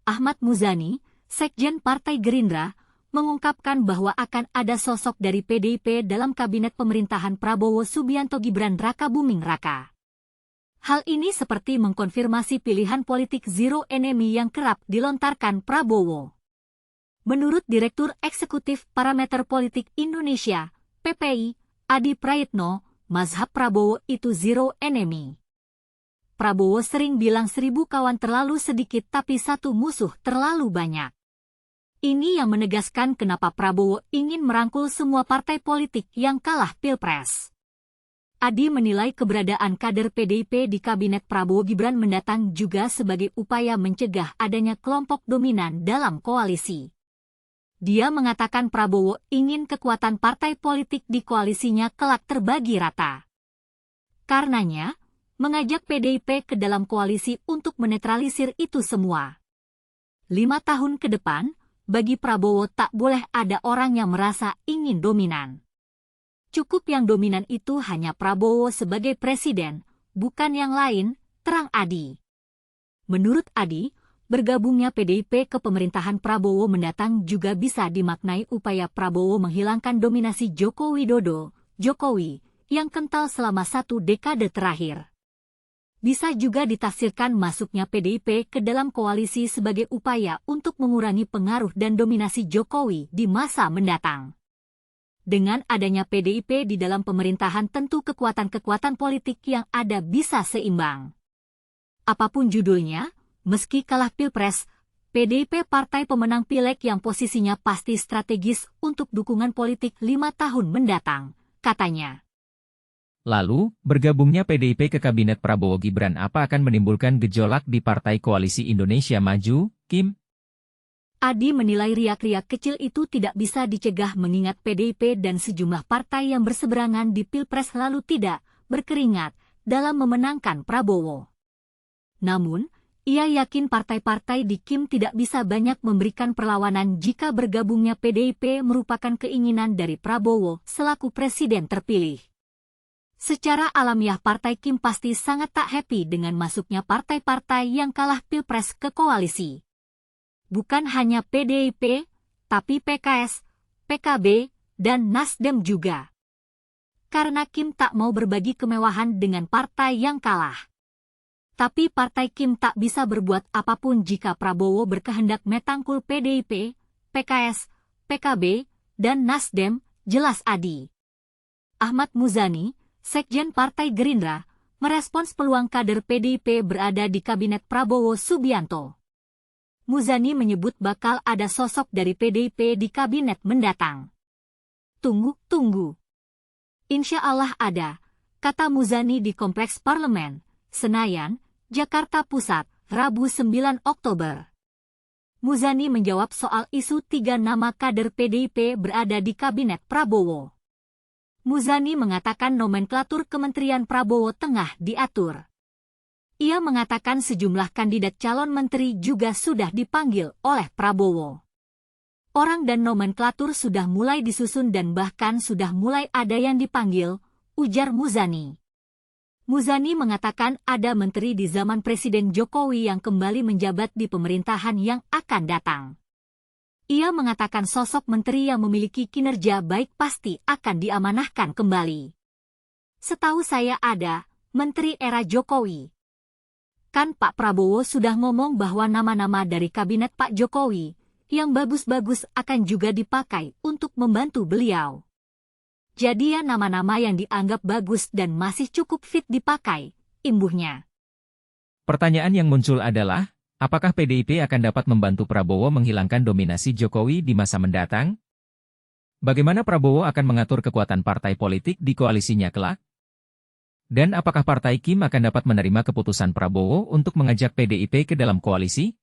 Ahmad Muzani, Sekjen Partai Gerindra, mengungkapkan bahwa akan ada sosok dari PDIP dalam kabinet pemerintahan Prabowo Subianto Gibran Rakabuming Raka. Hal ini seperti mengkonfirmasi pilihan politik zero enemy yang kerap dilontarkan Prabowo. Menurut Direktur Eksekutif Parameter Politik Indonesia, PPI, Adi Prayitno, mazhab Prabowo itu zero enemy. Prabowo sering bilang 1000 kawan terlalu sedikit tapi 1 musuh terlalu banyak. Ini yang menegaskan kenapa Prabowo ingin merangkul semua partai politik yang kalah Pilpres. Adi menilai keberadaan kader PDIP di kabinet Prabowo Gibran mendatang juga sebagai upaya mencegah adanya kelompok dominan dalam koalisi. Dia mengatakan Prabowo ingin kekuatan partai politik di koalisinya kelak terbagi rata. Karenanya, mengajak PDIP ke dalam koalisi untuk menetralisir itu semua. 5 tahun ke depan, bagi Prabowo tak boleh ada orang yang merasa ingin dominan. Cukup yang dominan itu hanya Prabowo sebagai presiden, bukan yang lain, terang Adi. Menurut Adi, bergabungnya PDIP ke pemerintahan Prabowo mendatang juga bisa dimaknai upaya Prabowo menghilangkan dominasi Joko Widodo, Jokowi, yang kental selama 1 dekade terakhir. Bisa juga ditafsirkan masuknya PDIP ke dalam koalisi sebagai upaya untuk mengurangi pengaruh dan dominasi Jokowi di masa mendatang. Dengan adanya PDIP di dalam pemerintahan tentu kekuatan-kekuatan politik yang ada bisa seimbang. Apapun judulnya, meski kalah Pilpres, PDIP partai pemenang Pileg yang posisinya pasti strategis untuk dukungan politik 5 tahun mendatang, katanya. Lalu, bergabungnya PDIP ke kabinet Prabowo Gibran apa akan menimbulkan gejolak di Partai Koalisi Indonesia Maju, Kim? Adi menilai riak-riak kecil itu tidak bisa dicegah mengingat PDIP dan sejumlah partai yang berseberangan di Pilpres lalu tidak berkeringat dalam memenangkan Prabowo. Namun, ia yakin partai-partai di Kim tidak bisa banyak memberikan perlawanan jika bergabungnya PDIP merupakan keinginan dari Prabowo selaku presiden terpilih. Secara alamiah Partai Kim pasti sangat tak happy dengan masuknya partai-partai yang kalah Pilpres ke koalisi. Bukan hanya PDIP, tapi PKS, PKB, dan Nasdem juga. Karena Kim tak mau berbagi kemewahan dengan partai yang kalah. Tapi Partai Kim tak bisa berbuat apapun jika Prabowo berkehendak metangkul PDIP, PKS, PKB, dan Nasdem, jelas Adi. Ahmad Muzani, Sekjen Partai Gerindra, merespons peluang kader PDIP berada di kabinet Prabowo Subianto. Muzani menyebut bakal ada sosok dari PDIP di kabinet mendatang. Tunggu. Insya Allah ada, kata Muzani di Kompleks Parlemen, Senayan, Jakarta Pusat, Rabu 9 Oktober. Muzani menjawab soal isu 3 nama kader PDIP berada di kabinet Prabowo. Muzani mengatakan nomenklatur Kementerian Prabowo tengah diatur. Ia mengatakan sejumlah kandidat calon menteri juga sudah dipanggil oleh Prabowo. Orang dan nomenklatur sudah mulai disusun dan bahkan sudah mulai ada yang dipanggil, ujar Muzani. Muzani mengatakan ada menteri di zaman Presiden Jokowi yang kembali menjabat di pemerintahan yang akan datang. Ia mengatakan sosok menteri yang memiliki kinerja baik pasti akan diamanahkan kembali. Setahu saya ada, menteri era Jokowi. Kan Pak Prabowo sudah ngomong bahwa nama-nama dari kabinet Pak Jokowi, yang bagus-bagus akan juga dipakai untuk membantu beliau. Jadi ya nama-nama yang dianggap bagus dan masih cukup fit dipakai, imbuhnya. Pertanyaan yang muncul adalah, apakah PDIP akan dapat membantu Prabowo menghilangkan dominasi Jokowi di masa mendatang? Bagaimana Prabowo akan mengatur kekuatan partai politik di koalisinya kelak? Dan apakah Partai Kim akan dapat menerima keputusan Prabowo untuk mengajak PDIP ke dalam koalisi?